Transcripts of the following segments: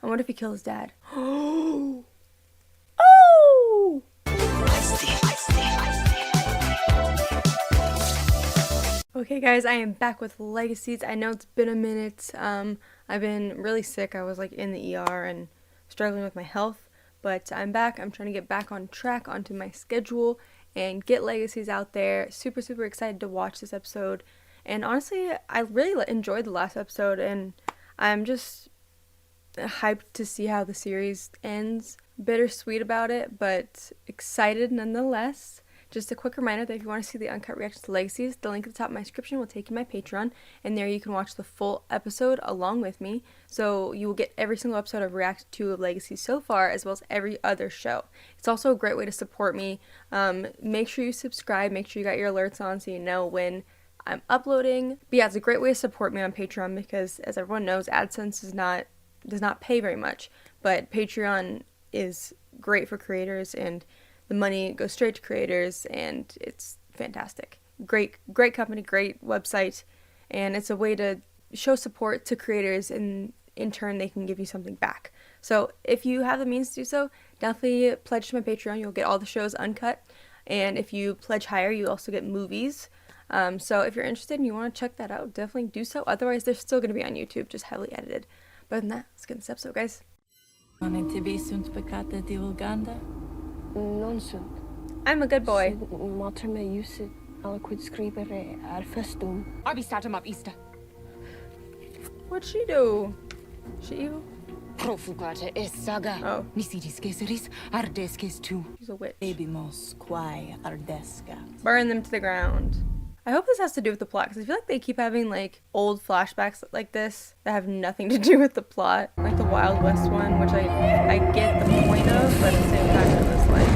wonder if he killed his dad. Oh! Okay guys, I am back with Legacies. I know it's been a minute. I've been really sick. I was like in the ER and struggling with my health, but I'm back. I'm trying to get back on track onto my schedule and get Legacies out there. Super excited to watch this episode. And honestly, I really enjoyed the last episode, and I'm just hyped to see how the series ends. Bittersweet about it, but excited nonetheless. Just a quick reminder that if you want to see the uncut reactions to Legacies, the link at the top of my description will take you to my Patreon, and there you can watch the full episode along with me. So you will get every single episode I've reacted to of Legacies so far, as well as every other show. It's also a great way to support me. Make sure you subscribe, make sure you got your alerts on so you know when I'm uploading. But yeah, it's a great way to support me on Patreon because, as everyone knows, AdSense does not pay very much, but Patreon is great for creators, and the money goes straight to creators, and it's fantastic. Great company, great website, and it's a way to show support to creators, and in turn they can give you something back. So if you have the means to do so, definitely pledge to my Patreon. You'll get all the shows uncut, and if you pledge higher, you also get movies. So if you're interested and you want to check that out, definitely do so. Otherwise, they're still going to be on YouTube, just heavily edited. But other than that, let's get into this episode, guys. I'm a good boy. What'd she do? She evil? Oh. She's a witch. Burn them to the ground. I hope this has to do with the plot, because I feel like they keep having like old flashbacks like this that have nothing to do with the plot. Like the Wild West one, which I get the point of, but at the same time it was like,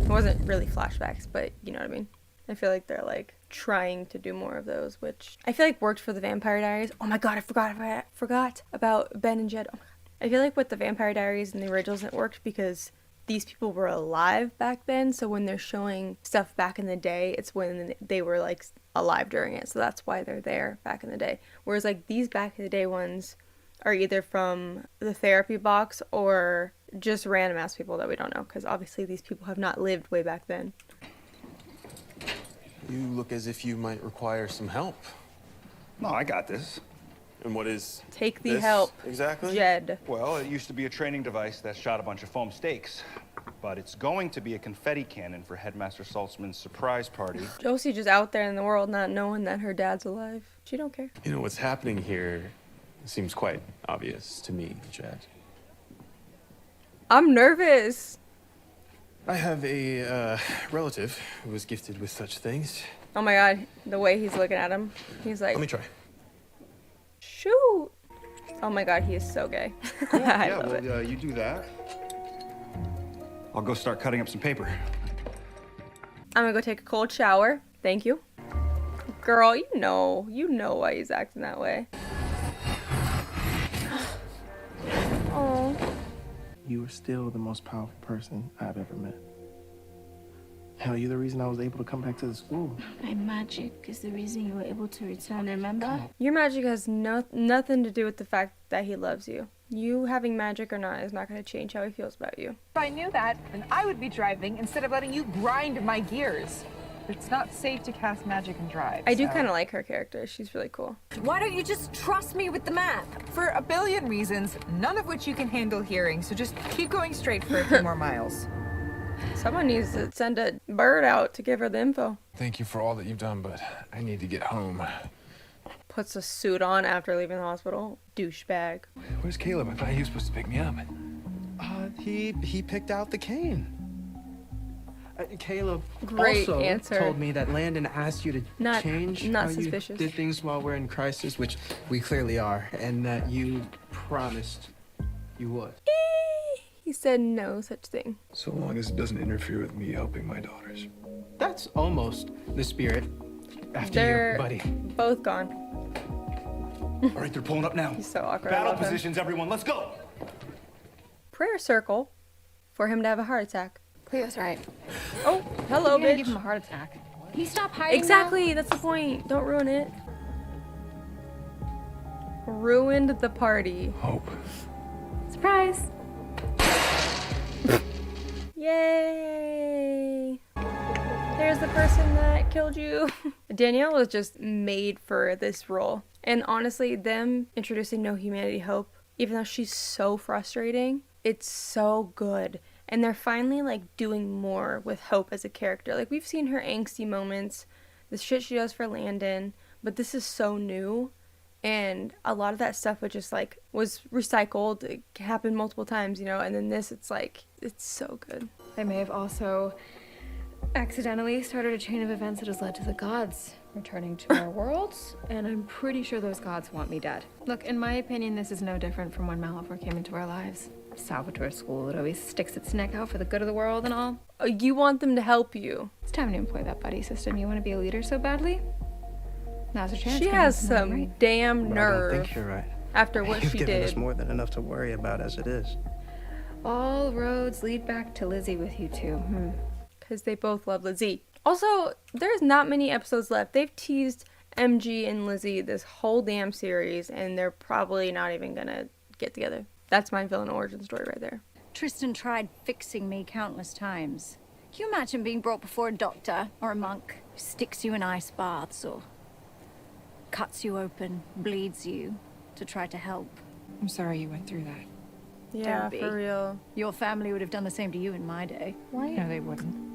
it wasn't really flashbacks, but you know what I mean. I feel like they're like trying to do more of those, which I feel like worked for the Vampire Diaries. Oh my god, I forgot about Ben and Jed. Oh my god. I feel like with the Vampire Diaries and the originals it worked because these people were alive back then, so when they're showing stuff back in the day, it's when they were like alive during it, so that's why they're there back in the day. Whereas like these back in the day ones are either from the therapy box or just random ass people that we don't know, because obviously these people have not lived way back then. You look as if you might require some help. No, I got this. And what is Take the this help, exactly? Jed. Well, it used to be a training device that shot a bunch of foam stakes. But it's going to be a confetti cannon for Headmaster Saltzman's surprise party. Josie just out there in the world not knowing that her dad's alive. She don't care. You know, what's happening here seems quite obvious to me, Jed. I'm nervous. I have a relative who was gifted with such things. Oh my god, the way he's looking at him. He's like, Let me try. shoot. Oh my god, he is so gay. I love it. You do that. I'll go start cutting up some paper. I'm gonna go take a cold shower. Thank you. Girl, you know why he's acting that way. Oh. You are still the most powerful person I've ever met. Hell, you're the reason I was able to come back to the school. My magic is the reason you were able to return, remember? Your magic has nothing to do with the fact that he loves you. You having magic or not is not going to change how he feels about you. If I knew that, then I would be driving instead of letting you grind my gears. It's not safe to cast magic and drive. I do kind of like her character. She's really cool. Why don't you just trust me with the map? For a billion reasons, none of which you can handle hearing, so just keep going straight for a few more miles. Someone needs to send a bird out to give her the info. Thank you for all that you've done, but I need to get home. Puts a suit on after leaving the hospital. Douchebag. Where's Caleb? I thought he was supposed to pick me up. He picked out the cane. Caleb Great also answer. told me that Landon asked you to change not how suspicious. you did things while we're in crisis, which we clearly are, and that you promised you would. He said no such thing. So long as it doesn't interfere with me helping my daughters. That's almost the spirit. After They're you, buddy. both gone. All right, they're pulling up now. He's so awkward. I Battle love him. positions, everyone. Let's go. Prayer circle for him to have a heart attack. Cleo's right. Oh, hello, You're gonna give bitch. him a heart attack. Can you stop hiding Exactly, that's the point. Don't ruin it. Ruined the party. Hope. killed you. Danielle was just made for this role. And honestly, them introducing No Humanity Hope, even though she's so frustrating, it's so good. And they're finally like doing more with Hope as a character. Like, we've seen her angsty moments, the shit she does for Landon, but this is so new. And a lot of that stuff was recycled. It happened multiple times, you know, and then this, it's so good. I may have also accidentally started a chain of events that has led to the gods returning to our worlds, and I'm pretty sure those gods want me dead. Look, in my opinion, this is no different from when Malefor came into our lives. Salvatore school that always sticks its neck out for the good of the world and all. You want them to help you. It's time to employ that buddy system. You want to be a leader so badly? Now's a chance. She has some right? damn But nerve. I don't think you're right. After what You've she given did. us more than enough to worry about as it is. All roads lead back to Lizzie with you two. Because they both love Lizzie. Also, there's not many episodes left. They've teased MG and Lizzie this whole damn series, and they're probably not even gonna get together. That's my villain origin story right there. Tristan tried fixing me countless times. Can you imagine being brought before a doctor or a monk who sticks you in ice baths or cuts you open, bleeds you to try to help? I'm sorry you went through that. Yeah, Don't be. for real. Your family would have done the same to you in my day. No, they wouldn't.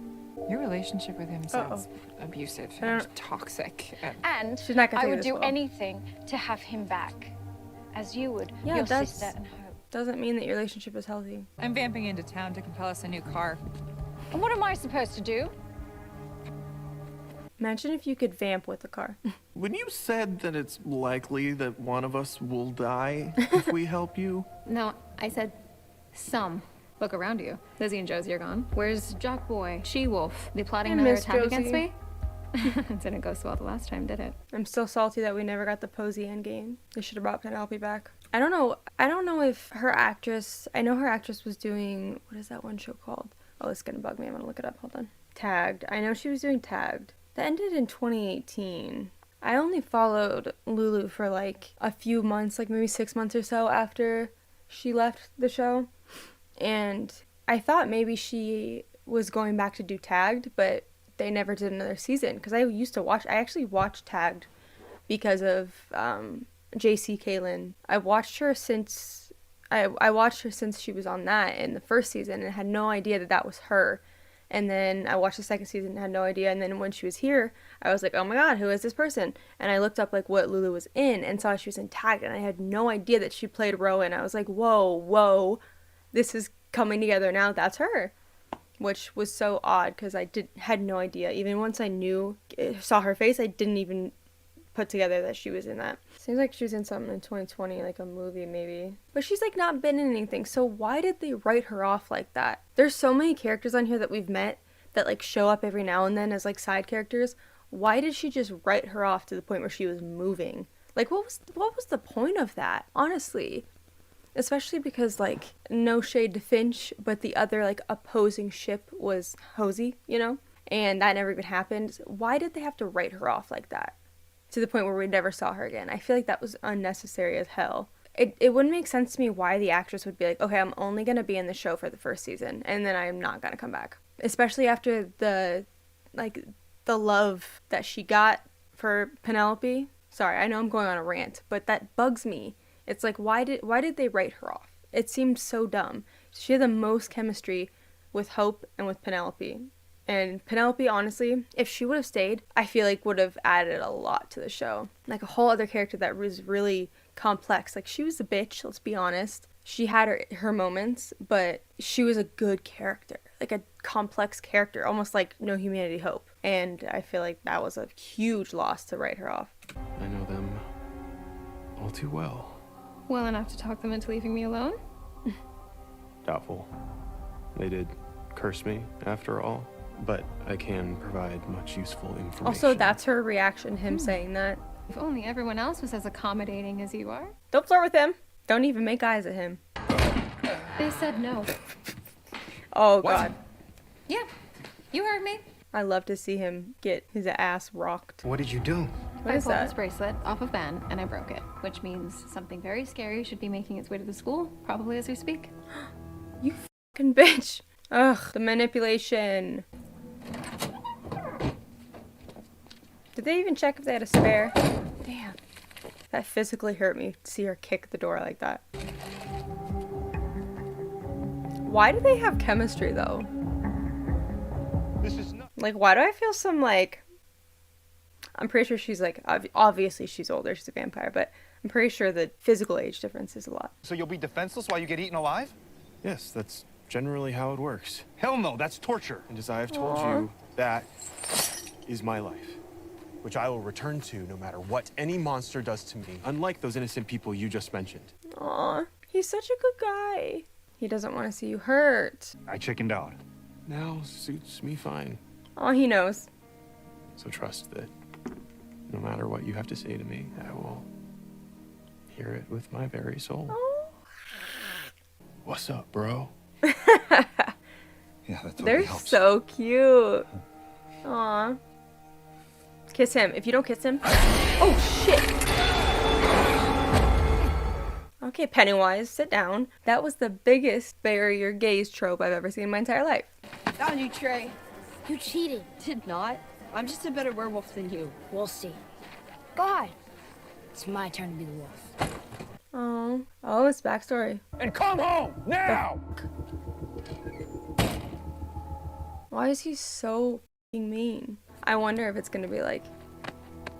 Your relationship with him sounds abusive and toxic. And She's not gonna I take it would as do well. anything to have him back, as you would, Yeah, your that's- sister and Hope. Doesn't mean that your relationship is healthy. I'm vamping into town to compel us a new car. And what am I supposed to do? Imagine if you could vamp with a car. When you said that it's likely that one of us will die if we help you, No, I said some. Look around you. Lizzie and Josie are gone. Where's Jock Boy? She-Wolf? They plotting I another miss attack against Josie. me? It didn't go so well the last time, did it? I'm still salty that we never got the Posey endgame. They should have brought Penelope back. I don't know if her actress, I know her actress was doing, what is that one show called? Oh, it's gonna bug me. I'm gonna look it up. Hold on. Tagged. I know she was doing Tagged. That ended in 2018. I only followed Lulu for like a few months, like maybe 6 months or so after she left the show. And I thought maybe she was going back to do Tagged, but they never did another season. Because I actually watched Tagged because of JC Caitlin. I watched her since she was on that in the first season and had no idea that was her. And then I watched the second season and had no idea. And then when she was here, I was like, oh my god, who is this person? And I looked up like what Lulu was in and saw she was in Tagged, and I had no idea that she played Rowan. I was like, whoa, this is coming together now. That's her. Which was so odd because I had no idea. Even once I saw her face, I didn't even put together that she was in that. Seems like she was in something in 2020, like a movie maybe. But she's like not been in anything, so why did they write her off like that? There's so many characters on here that we've met that like show up every now and then as like side characters. Why did she just write her off to the point where she was moving? Like what was the point of that? Honestly. Especially because, like, no shade to Finch, but the other, like, opposing ship was Hosey, you know? And that never even happened. Why did they have to write her off like that? To the point where we never saw her again. I feel like that was unnecessary as hell. It wouldn't make sense to me why the actress would be like, okay, I'm only going to be in the show for the first season, and then I'm not going to come back. Especially after the love that she got for Penelope. Sorry, I know I'm going on a rant, but that bugs me. It's like, why did they write her off? It seemed so dumb. She had the most chemistry with Hope and with Penelope. And Penelope, honestly, if she would have stayed, I feel like would have added a lot to the show. Like a whole other character that was really complex. Like, she was a bitch, let's be honest. She had her moments, but she was a good character. Like a complex character, almost like No Humanity Hope. And I feel like that was a huge loss to write her off. I know them all too well. Well enough to talk them into leaving me alone? Doubtful. They did curse me, after all, but I can provide much useful information. Also, that's her reaction, him saying that. If only everyone else was as accommodating as you are. Don't flirt with him. Don't even make eyes at him. They said no. Oh, God. Yeah, you heard me. I love to see him get his ass rocked. What did you do? What I is pulled that? this bracelet off of Ben and I broke it, which means something very scary should be making its way to the school, probably as we speak. You fucking bitch. Ugh, the manipulation. Did they even check if they had a spare? Damn. That physically hurt me to see her kick the door like that. Why do they have chemistry though? This is not. Like, why do I feel some like... I'm pretty sure she's like, obviously she's older, she's a vampire, but I'm pretty sure the physical age difference is a lot. So you'll be defenseless while you get eaten alive? Yes, that's generally how it works. Hell no, that's torture. And as I have told you, that is my life, which I will return to no matter what any monster does to me, unlike those innocent people you just mentioned. Aw, he's such a good guy. He doesn't want to see you hurt. I chickened out. Now suits me fine. Oh, he knows. So trust that no matter what you have to say to me, I will hear it with my very soul. Oh. What's up, bro? Yeah, that totally They're helps. so cute. Aw. Kiss him. If you don't kiss him... Oh, shit. Okay, Pennywise, sit down. That was the biggest bury your gaze trope I've ever seen in my entire life. Found you, Trey. You cheated. Did not. I'm just a better werewolf than you. We'll see. God, it's my turn to be the wolf. Oh. Oh, it's backstory. And come home now! Why is he so f***ing mean? I wonder if it's gonna be like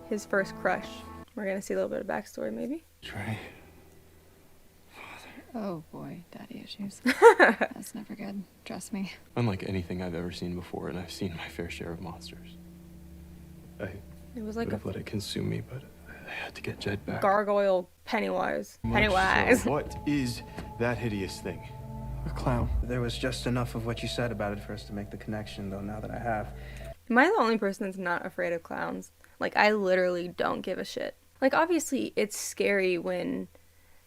his first crush. We're gonna see a little bit of backstory, maybe. Trey. Oh boy, daddy issues. That's never good. Trust me. Unlike anything I've ever seen before, and I've seen my fair share of monsters. I It was would like have a let it consume me, but I had to get Jed back. gargoyle Pennywise. Much Pennywise. so. What is that hideous thing? A clown. There was just enough of what you said about it for us to make the connection, though, now that I have. Am I the only person that's not afraid of clowns? Like, I literally don't give a shit. Like, obviously, it's scary when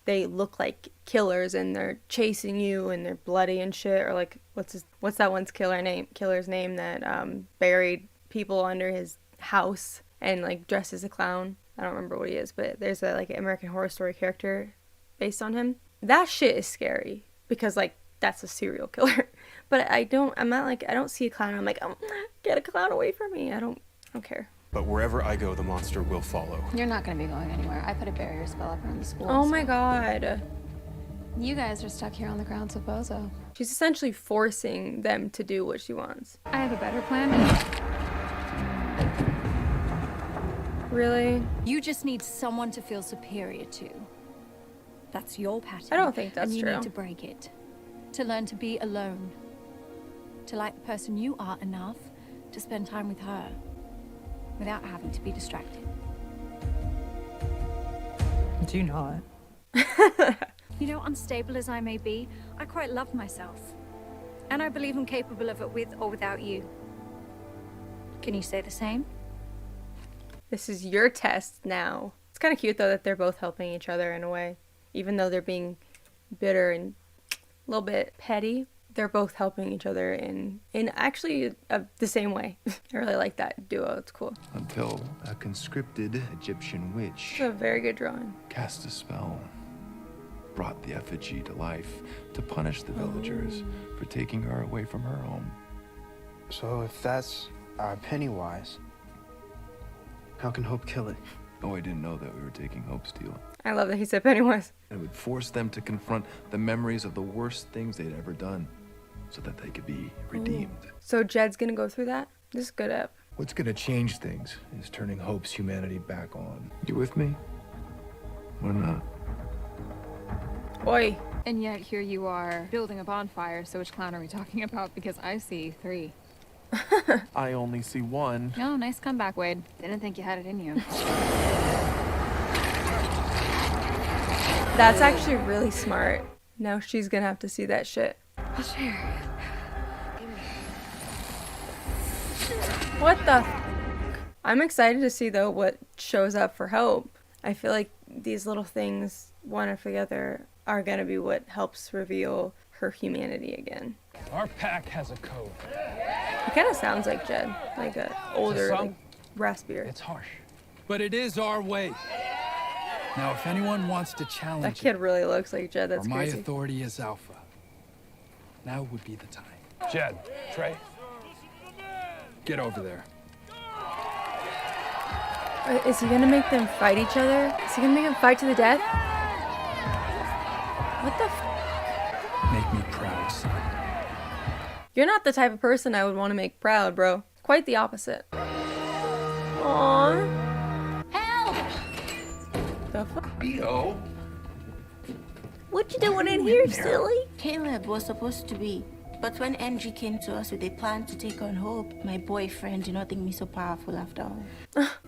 they look like killers and they're chasing you and they're bloody and shit. Or like, what's that one's killer's name that buried people under his house and like dressed as a clown? I don't remember what he is, but there's a like American Horror Story character based on him. That shit is scary because like that's a serial killer. But I don't see a clown. I'm like, oh, get a clown away from me. I don't care. But wherever I go, the monster will follow. You're not gonna be going anywhere. I put a barrier spell up around the school. Oh my god. You guys are stuck here on the grounds of Bozo. She's essentially forcing them to do what she wants. I have a better plan. Really? You just need someone to feel superior to. That's your pattern. I don't think that's and you true. need to break it. To learn to be alone. To like the person you are enough to spend time with her. Without having to be distracted. Do not. You know, unstable as I may be, I quite love myself. And I believe I'm capable of it with or without you. Can you say the same? This is your test now. It's kind of cute though that they're both helping each other in a way. Even though they're being bitter and a little bit petty, they're both helping each other in actually the same way. I really like that duo. It's cool. Until a conscripted Egyptian witch It's a very good drawing. cast a spell, brought the effigy to life to punish the villagers for taking her away from her home. So if that's our Pennywise, how can Hope kill it? Oh, I didn't know that we were taking Hope's deal. I love that he said Pennywise. It would force them to confront the memories of the worst things they'd ever done so that they could be redeemed. So Jed's gonna go through that? This is good up. What's gonna change things is turning Hope's humanity back on. You with me? Or not? Oi. And yet here you are building a bonfire, so which clown are we talking about? Because I see 3. I only see one. Oh, nice comeback, Wade. Didn't think you had it in you. That's actually really smart. Now she's gonna have to see that shit. I'll share. What the f-? I'm excited to see though what shows up for Hope. I feel like these little things, one after the other, are gonna be what helps reveal her humanity again. Our pact has a code. He kind of sounds like Jed, like a older, like, raspier. It's harsh, but it is our way. Now, if anyone wants to challenge That kid really looks like Jed. That's or my crazy. authority is alpha, now would be the time. Jed, Trey, get over there. Is he gonna make them fight each other? Is he gonna make them fight to the death? What the f? Make me proud, son. You're not the type of person I would want to make proud, bro. Quite the opposite. Aww. Help! The fuck? Leo? What you doing in here, silly? Caleb was supposed to be. But when MG came to us with a plan to take on Hope, my boyfriend did not think me so powerful after all.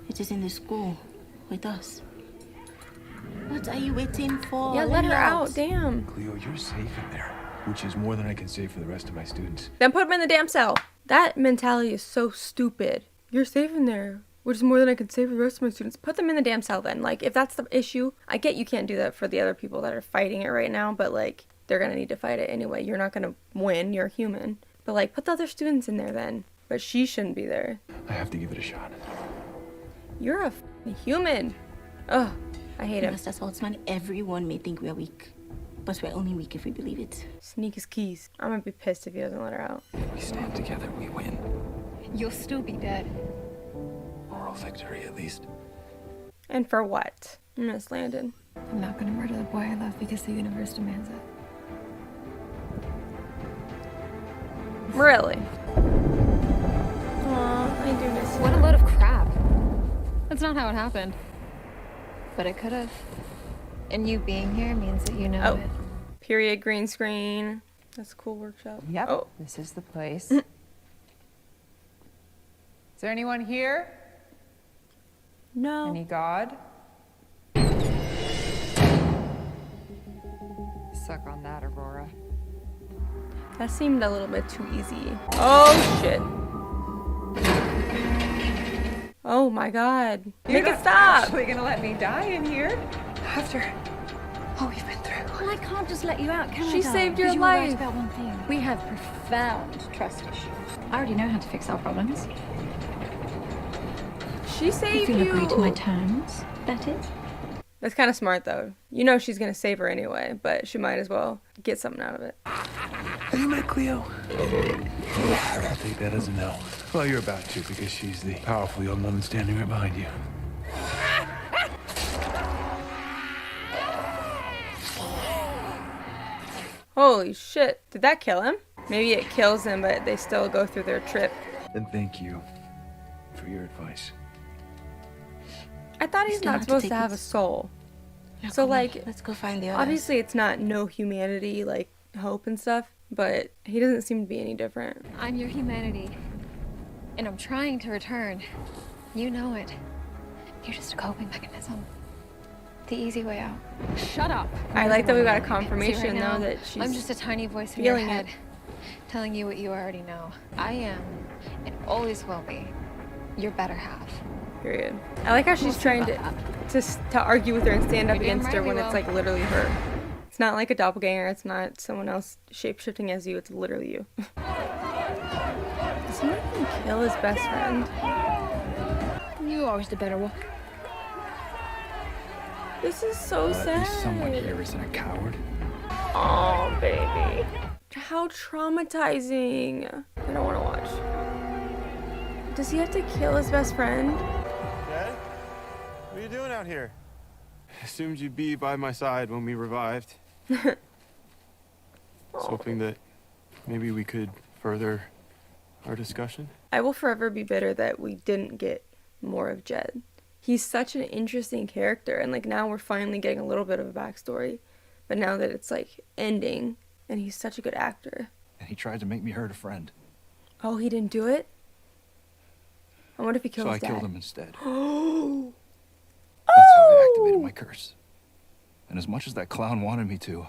It is in the school with us. What are you waiting for? Yeah, let her out. Damn. Cleo, you're safe in there, which is more than I can say for the rest of my students. Then put him in the damn cell. That mentality is so stupid. You're safe in there, which is more than I can say for the rest of my students. Put them in the damn cell then. Like, if that's the issue, I get you can't do that for the other people that are fighting it right now, but like, they're gonna need to fight it anyway. You're not gonna win. You're human. But like, put the other students in there then. But she shouldn't be there. I have to give it a shot. You're a f***ing human. Ugh, I hate him. Mr. Saltzman, everyone may think we're weak. But we're only weak if we believe it. Sneak his keys. I'm gonna be pissed if he doesn't let her out. We stand together, we win. You'll still be dead. Moral victory, at least. And for what? Miss Landon. I'm not gonna murder the boy I love because the universe demands it. Really? Aw, I do miss you. What a load of crap. That's not how it happened. But it could have. And you being here means that you know it. Period green screen. That's a cool workshop. Yep, Oh. this is the place. Is there anyone here? No. Any God? Suck on that, Aurora. That seemed a little bit too easy. Oh shit. Oh my god. Make it stop! Actually gonna let me die in here? After all we've been through. Well, I can't just let you out, can I? She darling? saved your 'Cause you were right life. about one thing. We have profound trust issues. I already know how to fix our problems. She saved If you. you'll agree to my terms, that is. That's kind of smart though. You know she's gonna save her anyway, but she might as well get something out of it. Have you met Cleo? I'll take that as a no. Well, you're about to, because she's the powerful young woman standing right behind you. Holy shit. Did that kill him? Maybe it kills him, but they still go through their trip. And thank you for your advice. I thought he's still not have to supposed take to have it. a soul. Now, So come on, like, let's go find the others. obviously it's not no humanity, like hope and stuff, but he doesn't seem to be any different. I'm your humanity. And I'm trying to return. You know it. You're just a coping mechanism. The easy way out. Shut up. I like that we got a See, confirmation right now, though that she's I'm just a tiny voice in your feeling head, it. telling you what you already know. I am, and always will be, your better half. Period. I like how she's We'll see trying about to argue with her and stand up You're damn against her right when we it's will. like literally her. It's not like a doppelganger. It's not someone else shape-shifting as you. It's literally you. Does he even kill his best friend? You always the better one. This is so At sad. least someone here isn't a coward. Oh, baby. How traumatizing. I don't want to watch. Does he have to kill his best friend? Dad? What are you doing out here? Assumed you'd be by my side when we revived. Was hoping that maybe we could further our discussion. I will forever be bitter that we didn't get more of Jed. He's such an interesting character, and like now we're finally getting a little bit of a backstory. But now that it's like ending, and he's such a good actor. And he tried to make me hurt a friend. Oh, he didn't do it? I wonder if he killed So I his dad. killed him instead. Oh! That's how they activated my curse. And as much as that clown wanted me to,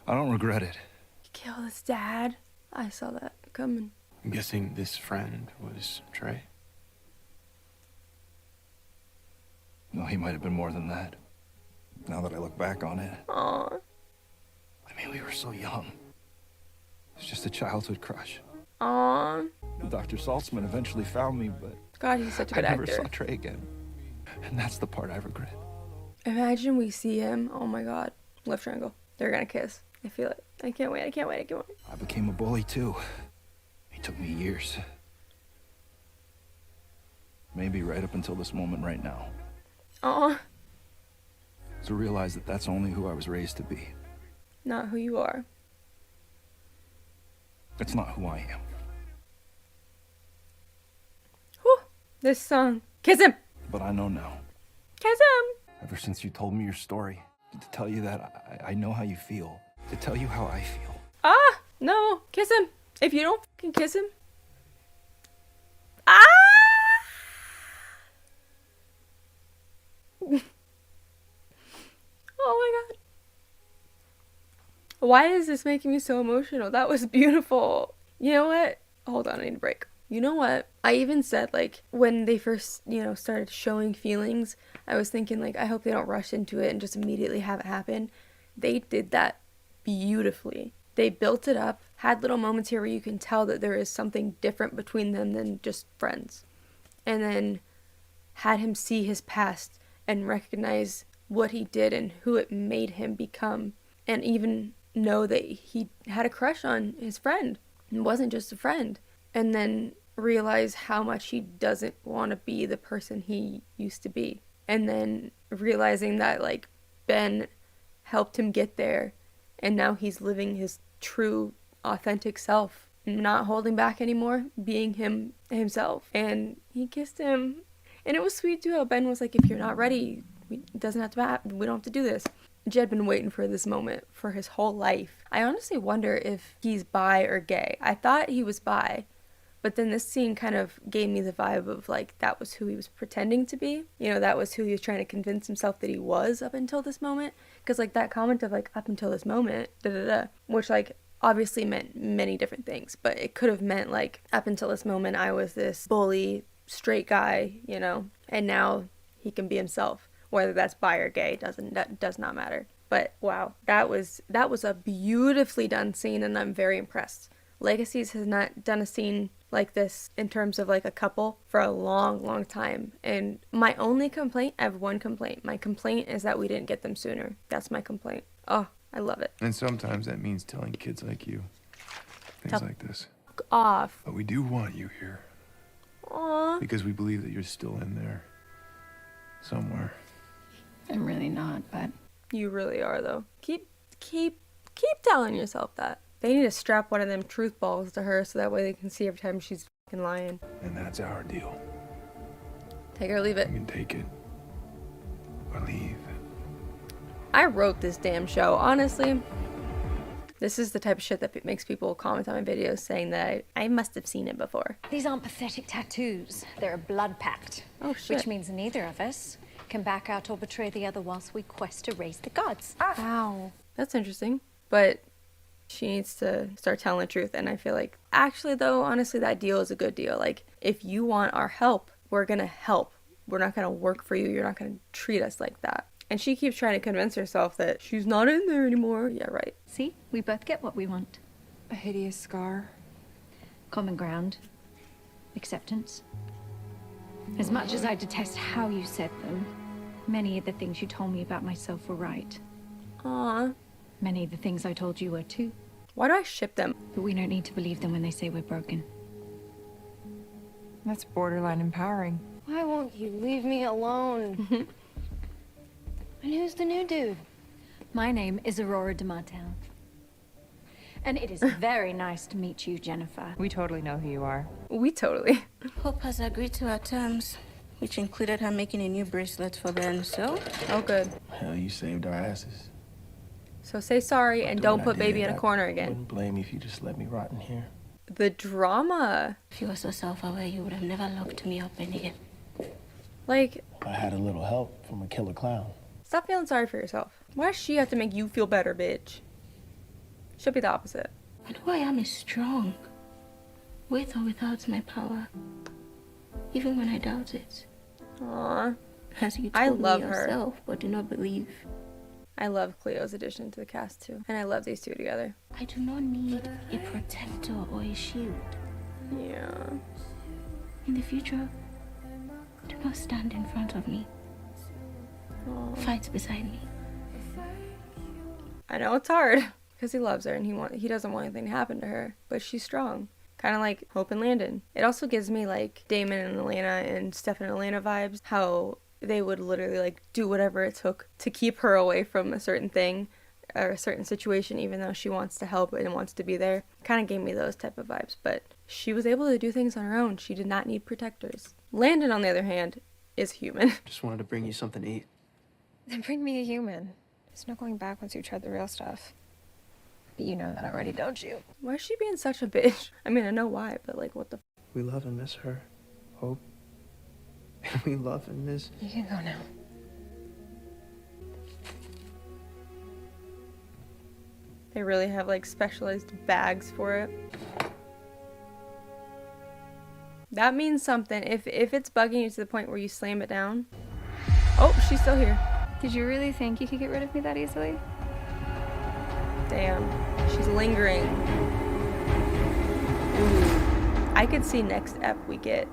I don't regret it. He killed his dad? I saw that coming. I'm guessing this friend was Trey. No, he might have been more than that. Now that I look back on it. Aw. I mean, we were so young. It was just a childhood crush. Aw. Dr. Saltzman eventually found me, but God, he's such a good I never actor. saw Trey again. And that's the part I regret. Imagine we see him. Oh my God. Left triangle. They're gonna kiss. I feel it. I can't wait. I can't wait. I can't wait. I became a bully too. It took me years. Maybe right up until this moment right now. Aw, To realize that that's only who I was raised to be. not who you are. It's not who I am. Whew, this song. Kiss him! But I know now. Kiss him! Ever since you told me your story, to tell you that I know how you feel. To tell you how I feel. Ah! No! Kiss him! If you don't fucking kiss him. Ah! Oh my god. Why is this making me so emotional? That was beautiful. You know what? Hold on, I need a break. You know what? I even said, like, when they first, started showing feelings, I was thinking, like, I hope they don't rush into it and just immediately have it happen. They did that beautifully. They built it up, had little moments here where you can tell that there is something different between them than just friends. And then had him see his past and recognize what he did and who it made him become. And even know that he had a crush on his friend. It wasn't just a friend. And then realize how much he doesn't want to be the person he used to be. And then realizing that, like, Ben helped him get there. And now he's living his true, authentic self. Not holding back anymore. Being himself. And he kissed him. And it was sweet too how Ben was like, if you're not ready, it doesn't have to happen. We don't have to do this. Jed had been waiting for this moment for his whole life. I honestly wonder if he's bi or gay. I thought he was bi. But then this scene kind of gave me the vibe of, like, that was who he was pretending to be. That was who he was trying to convince himself that he was up until this moment. Because, like, that comment of, like, up until this moment, which, like, obviously meant many different things. But it could have meant, like, up until this moment, I was this bully, straight guy, and now he can be himself. Whether that's bi or gay does not matter. But wow, that was a beautifully done scene, and I'm very impressed. Legacies has not done a scene like this in terms of, like, a couple for a long time. And my only complaint, I have one complaint. My complaint is that we didn't get them sooner. That's my complaint. Oh, I love it. And sometimes that means telling kids like you things like this. Fuck off. But we do want you here. Aww. Because we believe that you're still in there. Somewhere. I'm really not, but... You really are, though. Keep telling yourself that. They need to strap one of them truth balls to her so that way they can see every time she's fucking lying. And that's our deal. Take it or leave it. You can take it. Or leave. I wrote this damn show, honestly. This is the type of shit that makes people comment on my videos saying that I must have seen it before. These aren't pathetic tattoos. They're a blood pact. Oh, shit. Which means neither of us can back out or betray the other whilst we quest to raise the gods. Wow. That's interesting. But she needs to start telling the truth. And I feel like, actually, though, honestly, that deal is a good deal. Like, if you want our help, we're going to help. We're not going to work for you. You're not going to treat us like that. And she keeps trying to convince herself that she's not in there anymore. Yeah, right. See? We both get what we want. A hideous scar. Common ground. Acceptance. As much as I detest how you said them, many of the things you told me about myself were right. Aw. Many of the things I told you were too. Why do I ship them? But we don't need to believe them when they say we're broken. That's borderline empowering. Why won't you leave me alone? And who's the new dude? My name is Aurora de Martel. And it is very nice to meet you, Jennifer. We totally know who you are. We totally. Hope has agreed to our terms, which included her making a new bracelet for Ben, so... Oh, good. Hell, you saved our asses. So say sorry and don't put baby in a corner I again. wouldn't blame you if you just let me rot in here. The drama. If you were so self-aware, you would have never locked me up in here. Like... I had a little help from a killer clown. Stop feeling sorry for yourself. Why does she have to make you feel better, bitch? Should be the opposite. And who I am is strong. With or without my power. Even when I doubt it. Aww. As you I told love me her. yourself, but do not believe. I love Cleo's addition to the cast too. And I love these two together. I do not need a protector or a shield. Yeah. In the future, do not stand in front of me. Aww. Fight beside me. I know it's hard because he loves her and he doesn't want anything to happen to her, but she's strong. Kind of like Hope and Landon. It also gives me like Damon and Elena and Stefan and Elena vibes. How they would literally like do whatever it took to keep her away from a certain thing or a certain situation, even though she wants to help and wants to be there. Kind of gave me those type of vibes, but she was able to do things on her own. She did not need protectors. Landon, on the other hand, is human. Just wanted to bring you something to eat. Then bring me a human. There's no going back once you tried the real stuff. But you know that already, don't you? Why is she being such a bitch? I mean, I know why, but like, what the... We love and miss her, Hope. And we love and miss... You can go now. They really have like specialized bags for it. That means something. If it's bugging you to the point where you slam it down. Oh, she's still here. Did you really think you could get rid of me that easily? Damn. She's lingering. Ooh. I could see next ep we get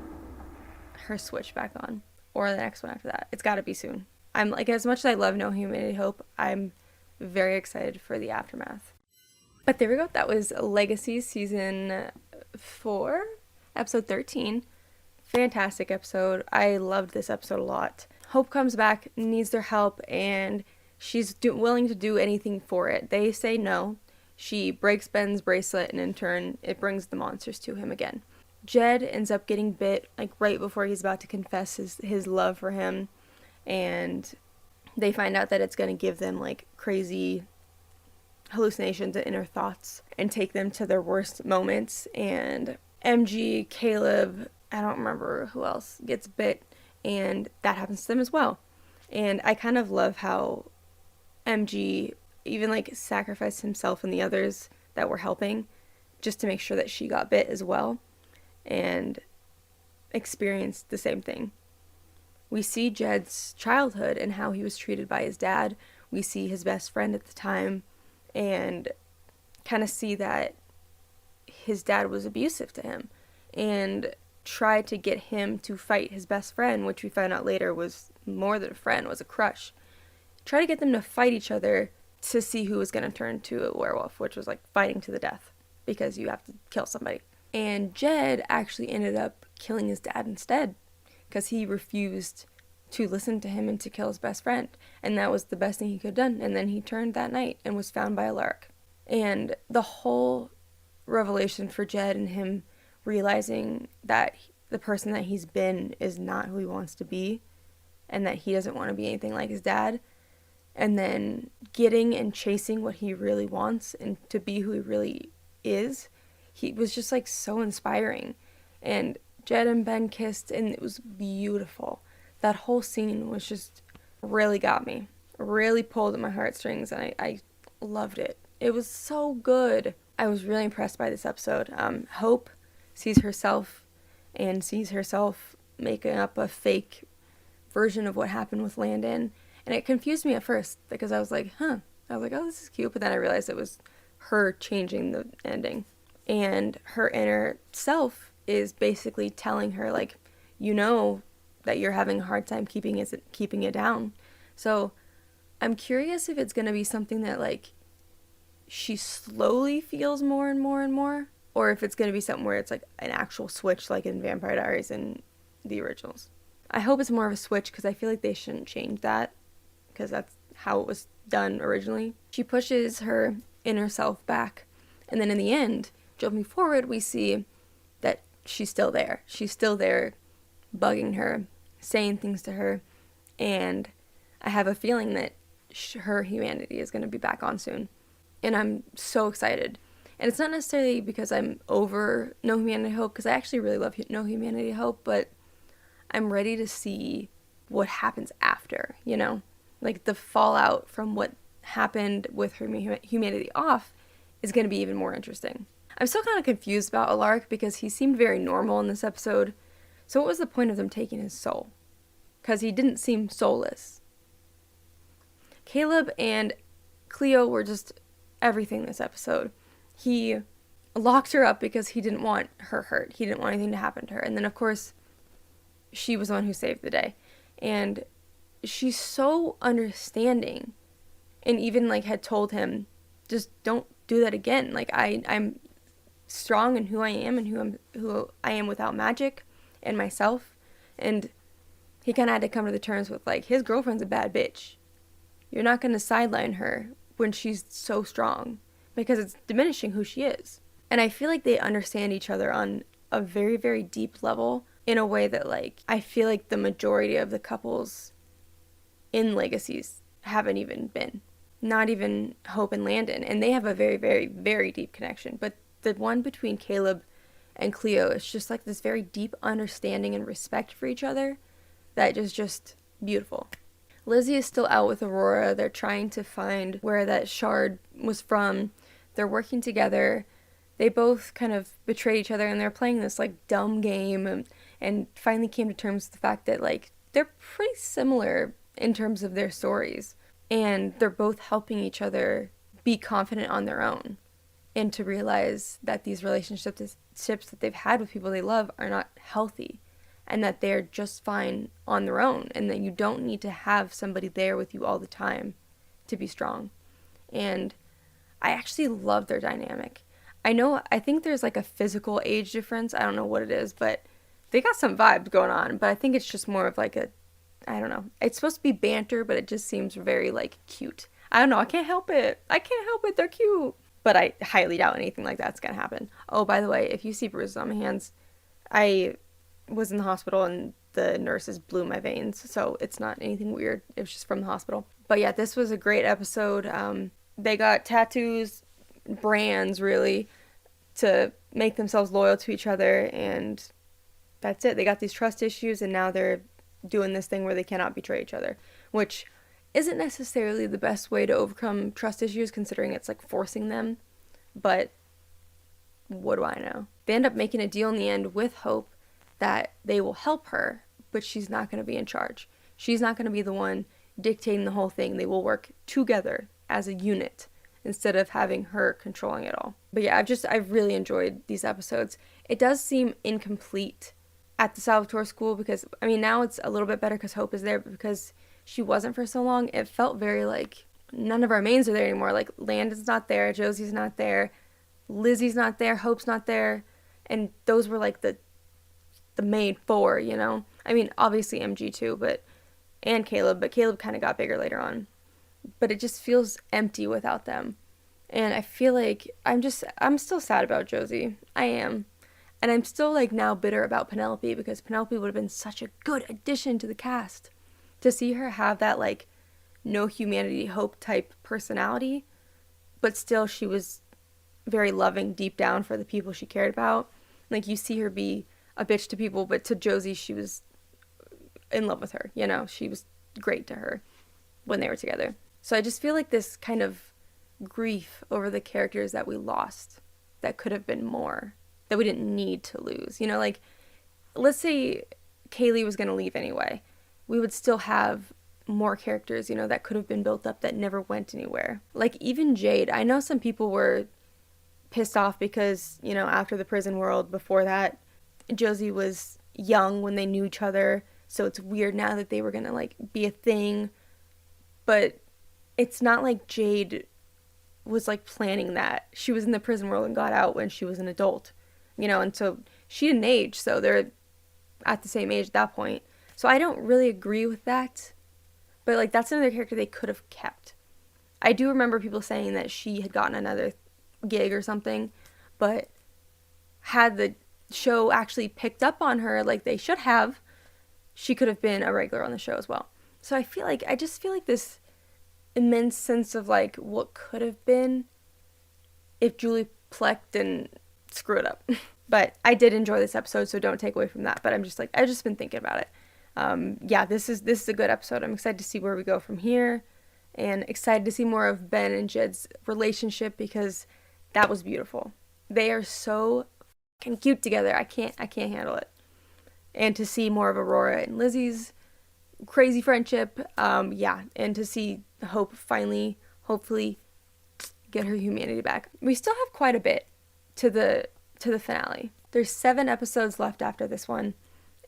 her switch back on. Or the next one after that. It's gotta be soon. I'm like, as much as I love No Humanity Hope, I'm very excited for the aftermath. But there we go. That was Legacies season 4, episode 13. Fantastic episode. I loved this episode a lot. Hope comes back, needs their help, and she's willing to do anything for it. They say no. She breaks Ben's bracelet, and in turn, it brings the monsters to him again. Jed ends up getting bit, like right before he's about to confess his love for him, and they find out that it's going to give them like crazy hallucinations and inner thoughts and take them to their worst moments. And MG, Caleb, I don't remember who else gets bit, and that happens to them as well. And I kind of love how MG even like sacrificed himself and the others that were helping just to make sure that she got bit as well and experienced the same thing. We see Jed's childhood and how he was treated by his dad. We see his best friend at the time and kind of see that his dad was abusive to him and tried to get him to fight his best friend, which we found out later was more than a friend, was a crush. Try to get them to fight each other to see who was going to turn to a werewolf, which was like fighting to the death because you have to kill somebody. And Jed actually ended up killing his dad instead because he refused to listen to him and to kill his best friend. And that was the best thing he could have done. And then he turned that night and was found by a lark. And the whole revelation for Jed and him realizing that the person that he's been is not who he wants to be and that he doesn't want to be anything like his dad, and then getting and chasing what he really wants and to be who he really is, he was just like so inspiring. And Jed and Ben kissed and it was beautiful. That whole scene was just really got me, really pulled at my heartstrings, and I loved it. It was so good. I was really impressed by this episode. Hope sees herself making up a fake version of what happened with Landon, and it confused me at first because I was like, oh, this is cute, but then I realized it was her changing the ending, and her inner self is basically telling her like, you know that you're having a hard time keeping it down. So I'm curious if it's going to be something that like she slowly feels more and more and more, or if it's going to be something where it's like an actual switch like in Vampire Diaries and the originals. I hope it's more of a switch because I feel like they shouldn't change that because that's how it was done originally. She pushes her inner self back, and then in the end, jumping forward, we see that she's still there. She's still there bugging her, saying things to her, and I have a feeling that her humanity is going to be back on soon, and I'm so excited. And it's not necessarily because I'm over No Humanity Hope, because I actually really love No Humanity Hope, but I'm ready to see what happens after, you know? Like the fallout from what happened with her humanity off is going to be even more interesting. I'm still kind of confused about Alark because he seemed very normal in this episode. So what was the point of them taking his soul? Because he didn't seem soulless. Caleb and Cleo were just everything this episode. He locked her up because he didn't want her hurt. He didn't want anything to happen to her. And then, of course, she was the one who saved the day. And she's so understanding. And even, like, had told him, just don't do that again. Like, I'm strong in who I am and who I am without magic and myself. And he kind of had to come to the terms with, like, his girlfriend's a bad bitch. You're not going to sideline her when she's so strong, because it's diminishing who she is. And I feel like they understand each other on a very, very deep level, in a way that, like, I feel like the majority of the couples in Legacies haven't even been. Not even Hope and Landon. And they have a very, very, very deep connection. But the one between Caleb and Cleo is just like this very deep understanding and respect for each other that is just beautiful. Lizzie is still out with Aurora. They're trying to find where that shard was from. They're working together. They both kind of betrayed each other, and they're playing this, like, dumb game, and finally came to terms with the fact that, like, they're pretty similar in terms of their stories. And they're both helping each other be confident on their own, and to realize that these relationships that they've had with people they love are not healthy, and that they're just fine on their own, and that you don't need to have somebody there with you all the time to be strong. And I actually love their dynamic. I think there's, like, a physical age difference. I don't know what it is, but they got some vibes going on. But I think it's just more of, like, I don't know. It's supposed to be banter, but it just seems very, like, cute. I don't know. I can't help it. They're cute. But I highly doubt anything like that's going to happen. Oh, by the way, if you see bruises on my hands, I was in the hospital and the nurses blew my veins. So it's not anything weird. It was just from the hospital. But yeah, this was a great episode. They got tattoos, brands, really, to make themselves loyal to each other. And that's it. They got these trust issues, and now they're doing this thing where they cannot betray each other, which isn't necessarily the best way to overcome trust issues, considering it's, like, forcing them. But what do I know? They end up making a deal in the end with Hope that they will help her, but she's not going to be in charge. She's not going to be the one dictating the whole thing. They will work together as a unit instead of having her controlling it all. But yeah, I've really enjoyed these episodes. It does seem incomplete at the Salvatore school, because, I mean, now it's a little bit better because Hope is there, but because she wasn't for so long, it felt very, like, none of our mains are there anymore. Like, Landon's not there, Josie's not there, Lizzie's not there, Hope's not there, and those were, like, the main four, you know? I mean, obviously MG too, and Caleb, but Caleb kind of got bigger later on. But it just feels empty without them. And I feel like I'm still sad about Josie. I am. And I'm still, like, now bitter about Penelope, because Penelope would have been such a good addition to the cast. To see her have that, like, no humanity Hope type personality, but still she was very loving deep down for the people she cared about. Like, you see her be a bitch to people, but to Josie, she was in love with her, you know? She was great to her when they were together. So I just feel like this kind of grief over the characters that we lost that could have been more, that we didn't need to lose. You know, like, let's say Kaylee was going to leave anyway. We would still have more characters, you know, that could have been built up that never went anywhere. Like, even Jade. I know some people were pissed off because, you know, after the prison world, before that, Josie was young when they knew each other, so it's weird now that they were going to, like, be a thing. But it's not like Jade was, like, planning that. She was in the prison world and got out when she was an adult, you know, and so she didn't age, so they're at the same age at that point. So I don't really agree with that, but, like, that's another character they could have kept. I do remember people saying that she had gotten another gig or something, but had the show actually picked up on her like they should have, she could have been a regular on the show as well. So I just feel like this immense sense of, like, what could have been if Julie Plec didn't screw it up. But I did enjoy this episode, so don't take away from that. But I'm just, like, I've just been thinking about it. Yeah, this is a good episode. I'm excited to see where we go from here, and excited to see more of Ben and Jed's relationship, because that was beautiful. They are so fucking cute together. I can't handle it. And to see more of Aurora and Lizzie's crazy friendship, yeah, and to see Hope finally, hopefully, get her humanity back. We still have quite a bit to the finale. There's 7 episodes left after this one,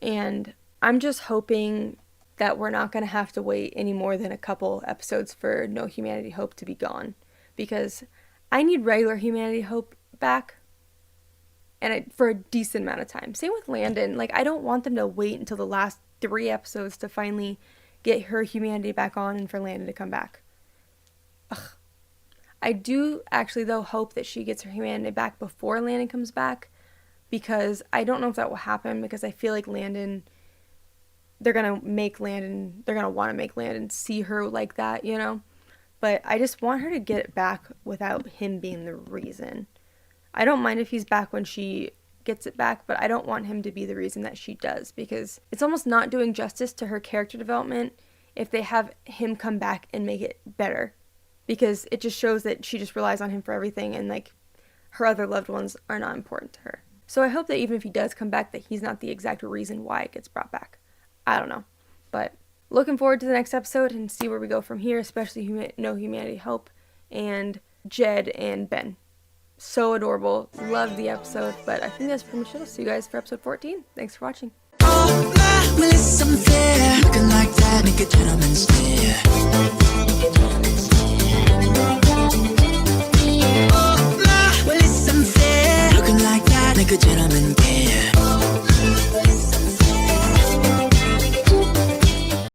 and I'm just hoping that we're not going to have to wait any more than a couple episodes for No Humanity Hope to be gone, because I need regular Humanity Hope back. and for a decent amount of time. Same with Landon. Like, I don't want them to wait until the last 3 episodes to finally get her humanity back on and for Landon to come back. Ugh. I do actually, though, hope that she gets her humanity back before Landon comes back, because I don't know if that will happen, because I feel like Landon, they're going to want to make Landon see her like that, you know? But I just want her to get it back without him being the reason. I don't mind if he's back when she gets it back, but I don't want him to be the reason that she does, because it's almost not doing justice to her character development if they have him come back and make it better, because it just shows that she just relies on him for everything, and like her other loved ones are not important to her. So I hope that even if he does come back, that he's not the exact reason why it gets brought back. I don't know, but looking forward to the next episode and see where we go from here, especially No Humanity Hope and Jed and Ben. So adorable. Love the episode, but I think that's pretty much it. I'll see you guys for episode 14. Thanks for watching. Oh my, well it's unfair. Looking like that, make a gentleman stare. Oh my, well it's unfair. Looking like that, make a gentleman